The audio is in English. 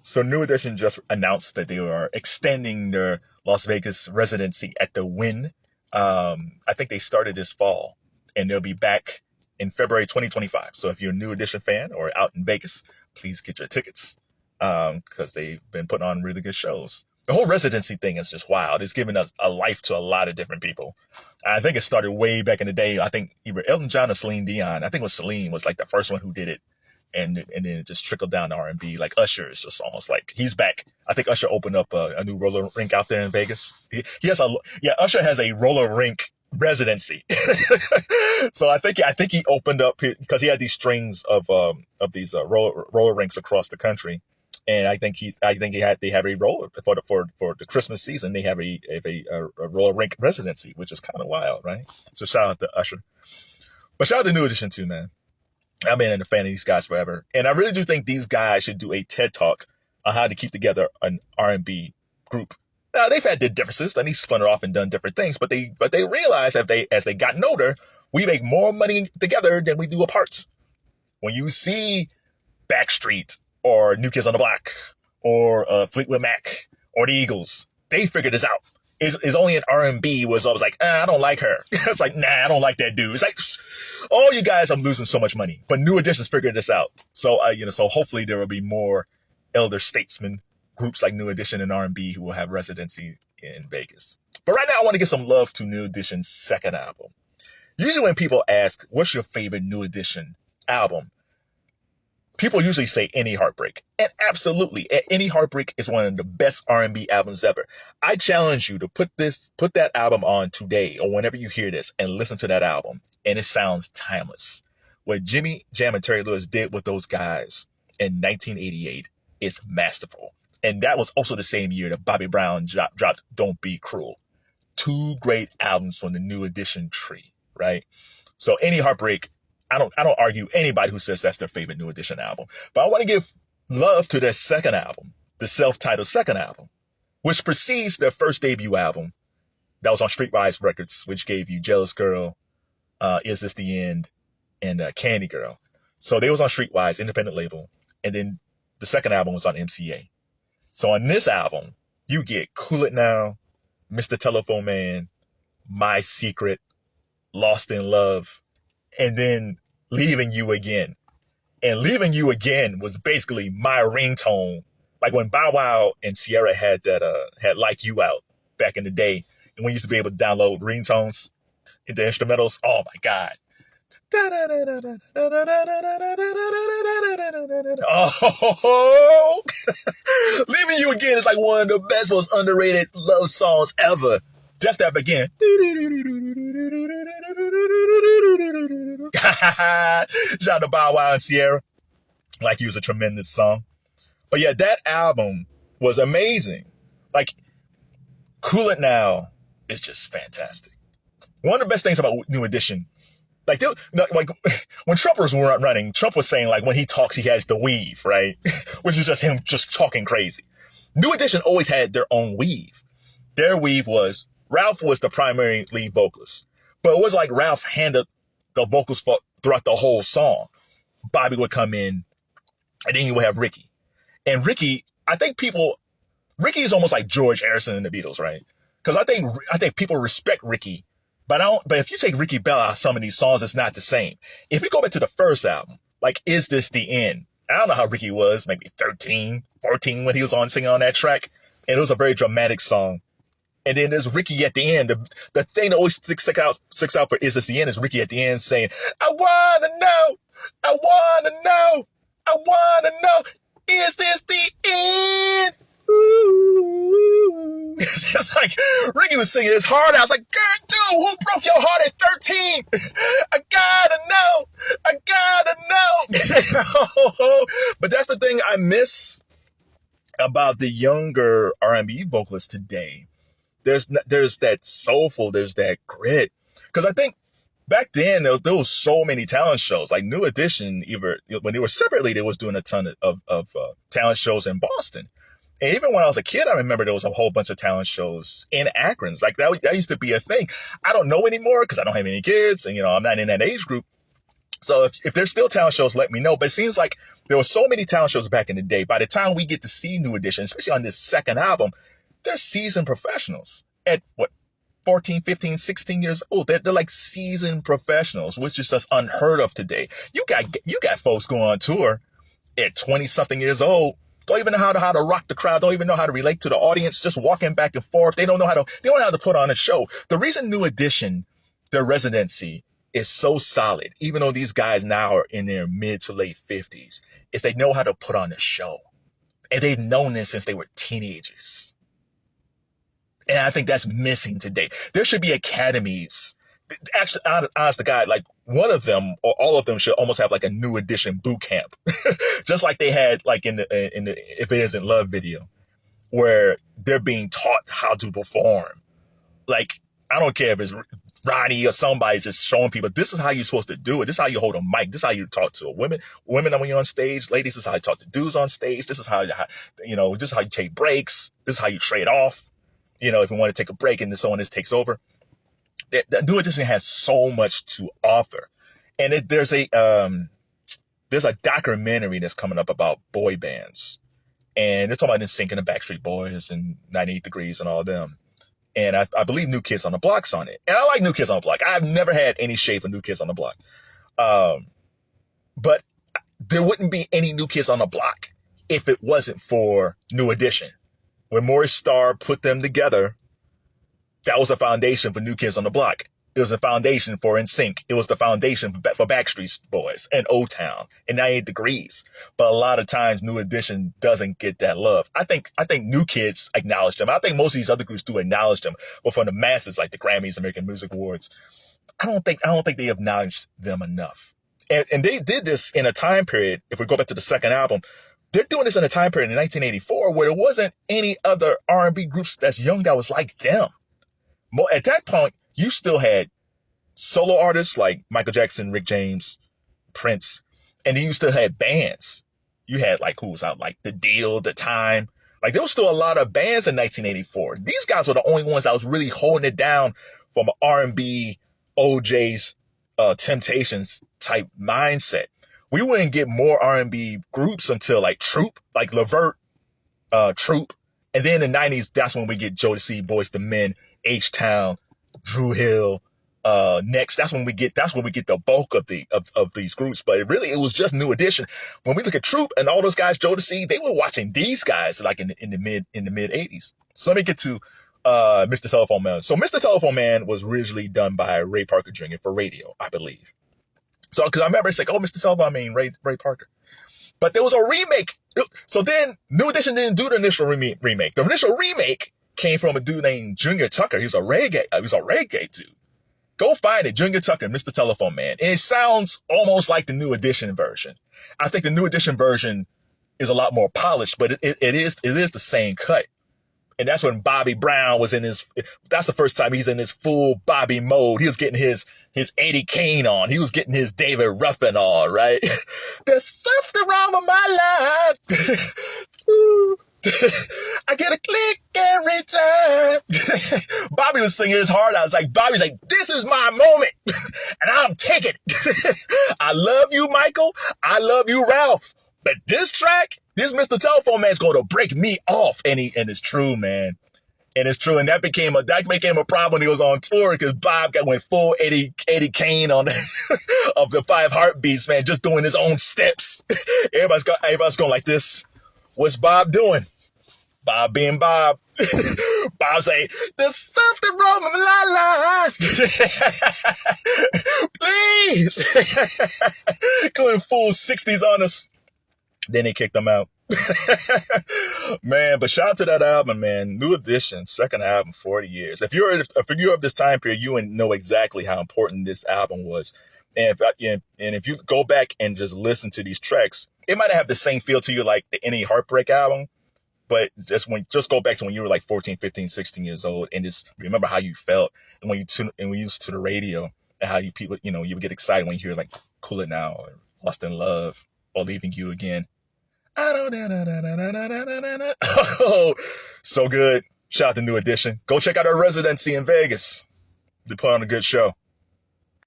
So New Edition just announced that they are extending their Las Vegas residency at the Wynn. I think they started this fall, and they'll be back in February 2025. So if you're a New Edition fan or out in Vegas, please get your tickets because they've been putting on really good shows. The whole residency thing is just wild. It's given us a life to a lot of different people. I think it started way back in the day. I think either Elton John or Celine Dion. I think it was Celine was like the first one who did it. And then it just trickled down to R&B. Like Usher is just almost like he's back. I think Usher opened up a new roller rink out there in Vegas. He has Usher has a roller rink residency. So I think he opened up because he had these strings of these roller rinks across the country. And I think they have a roller for the Christmas season. They have a roller rink residency, which is kind of wild, right? So shout out to Usher, but shout out to New Edition too, man. I've been a fan of these guys forever, and I really do think these guys should do a TED Talk on how to keep together an R&B group. Now they've had their differences, then they splintered off and done different things, but they realize as they gotten older, we make more money together than we do apart. When you see Backstreet or New Kids on the Block or Fleetwood Mac or the Eagles, they figured this out. Is only an R&B was always like, I don't like her. It's like, nah, I don't like that dude. It's like, all you guys, I'm losing so much money. But New Edition's figured this out. So, so hopefully there will be more elder statesmen groups like New Edition and R&B who will have residency in Vegas. But right now, I want to give some love to New Edition's second album. Usually when people ask, what's your favorite New Edition album? People usually say Any Heartbreak. And absolutely, Any Heartbreak is one of the best R&B albums ever. I challenge you to put that album on today or whenever you hear this and listen to that album. And it sounds timeless. What Jimmy Jam and Terry Lewis did with those guys in 1988 is masterful. And that was also the same year that Bobby Brown dropped Don't Be Cruel. Two great albums from the New Edition tree, right? So Any Heartbreak, I don't argue anybody who says that's their favorite New Edition album. But I want to give love to their second album, the self-titled second album, which precedes their first debut album that was on Streetwise Records, which gave you Jealous Girl, Is This the End, and Candy Girl. So they was on Streetwise, independent label. And then the second album was on MCA. So on this album, you get Cool It Now, Mr. Telephone Man, My Secret, Lost in Love, and then Leaving You Again. And Leaving You Again was basically my ringtone. Like when Bow Wow and Ciara had had Like You out back in the day. And we used to be able to download ringtones into instrumentals. Oh my God. Oh, Leaving You Again is like one of the best, most underrated love songs ever. Just that beginning. Shout out to Bow Wow and Ciara. Like You was a tremendous song. But yeah, that album was amazing. Like, Cool It Now is just fantastic. One of the best things about New Edition, like when Trump was running, Trump was saying like when he talks, he has the weave, right? Which is just him just talking crazy. New Edition always had their own weave. Their weave was, Ralph was the primary lead vocalist, but it was like Ralph handled the vocals throughout the whole song. Bobby would come in, and then you would have Ricky. And Ricky, Ricky is almost like George Harrison in the Beatles, right? Because I think people respect Ricky, but if you take Ricky Bell out of some of these songs, it's not the same. If we go back to the first album, like Is This the End? I don't know how Ricky was, maybe 13, 14 when he was on singing on that track. And it was a very dramatic song. And then there's Ricky at the end. The thing that always sticks out for Is This the End is Ricky at the end saying, I wanna know, is this the end? Ooh. It's like Ricky was singing his heart out. I was like, girl, dude, who broke your heart at 13? I gotta know. But that's the thing I miss about the younger R&B vocalists today. There's that soulful, there's that grit. Because I think back then, there was so many talent shows. Like New Edition, when they were separately, they was doing a ton of talent shows in Boston. And even when I was a kid, I remember there was a whole bunch of talent shows in Akron. Like that used to be a thing. I don't know anymore because I don't have any kids and, I'm not in that age group. So if there's still talent shows, let me know. But it seems like there were so many talent shows back in the day. By the time we get to see New Edition, especially on this second album, they're seasoned professionals at what, 14, 15, 16 years old. They're like seasoned professionals, which is just unheard of today. You got folks going on tour at 20 something years old, don't even know how to rock the crowd, don't even know how to relate to the audience, just walking back and forth. They don't know how to put on a show. The reason New Edition, their residency, is so solid, even though these guys now are in their mid to late 50s, is they know how to put on a show. And they've known this since they were teenagers. And I think that's missing today. There should be academies. Actually, honest to God, like one of them or all of them should almost have like a New Edition boot camp, just like they had like in the If It Isn't Love video, where they're being taught how to perform. Like, I don't care if it's Ronnie or somebody just showing people, this is how you're supposed to do it. This is how you hold a mic. This is how you talk to women when you're on stage. Ladies, this is how you talk to dudes on stage. This is how this is how you take breaks. This is how you trade off. If you want to take a break and then someone else takes over. The New Edition has so much to offer. And there's a documentary that's coming up about boy bands. And they're talking about NSYNC and the Backstreet Boys and 98 Degrees and all of them. And I believe New Kids on the Block's on it. And I like New Kids on the Block. I've never had any shade for New Kids on the Block. But there wouldn't be any New Kids on the Block if it wasn't for New Edition. When Maurice Starr put them together, that was the foundation for New Kids on the Block. It was a foundation for NSYNC. It was the foundation for Backstreet Boys and O-Town and 98 Degrees. But a lot of times New Edition doesn't get that love. I think New Kids acknowledge them. I think most of these other groups do acknowledge them. But from the masses, like the Grammys, American Music Awards, I don't think they acknowledge them enough. And they did this in a time period. If we go back to the second album, they're doing this in a time period in 1984 where there wasn't any other R&B groups that's young that was like them. At that point, you still had solo artists like Michael Jackson, Rick James, Prince, and then you still had bands. You had like who was out, like The Deal, The Time. Like there was still a lot of bands in 1984. These guys were the only ones that was really holding it down from an R&B, OJ's, Temptations type mindset. We wouldn't get more R&B groups until like Troop, like Levert, Troop. And then in the 90s, that's when we get Jodeci, Boyz II Men, H-Town, Dru Hill, Next. That's when we get the bulk of these groups. But it was just New Edition. When we look at Troop and all those guys, Jodeci, they were watching these guys like in the mid 80s. So let me get to Mr. Telephone Man. So Mr. Telephone Man was originally done by Ray Parker Jr. for radio, I believe. So, because I remember it's like, oh, Mr. Telephone Man, Ray Parker. But there was a remake. So then New Edition didn't do the initial remake. The initial remake came from a dude named Junior Tucker. He was a reggae dude. Go find it, Junior Tucker, Mr. Telephone Man. And it sounds almost like the New Edition version. I think the New Edition version is a lot more polished, but it is the same cut. And that's when Bobby Brown was that's the first time he's in his full Bobby mode. He was getting his Eddie Kane on. He was getting his David Ruffin on, right? There's something wrong with my life. I get a click every time. Bobby was singing his heart out. Bobby's like, this is my moment. And I'm taking it. I love you, Michael. I love you, Ralph. But this track, this Mr. Telephone Man's going to break me off. And it's true, man. And it's true. And that became a problem when he was on tour because Bob went full Eddie Kane on of the 5 Heartbeats, man, just doing his own steps. Everybody's going like this. What's Bob doing? Bob being Bob. Bob say, there's something wrong with my life. Please. Going full 60s on us. Then they kicked them out. Man, but shout out to that album, man. New Edition, second album, 40 years. If you're of this time period, you would know exactly how important this album was. And if you go back and just listen to these tracks, it might have the same feel to you like the NA Heartbreak album. But just go back to when you were like 14, 15, 16 years old and just remember how you felt and when you listened to the radio and how you would get excited when you hear like Cool It Now or Lost in Love or Leaving You Again. Oh, so good. Shout out to New Edition. Go check out our residency in Vegas. They put on a good show.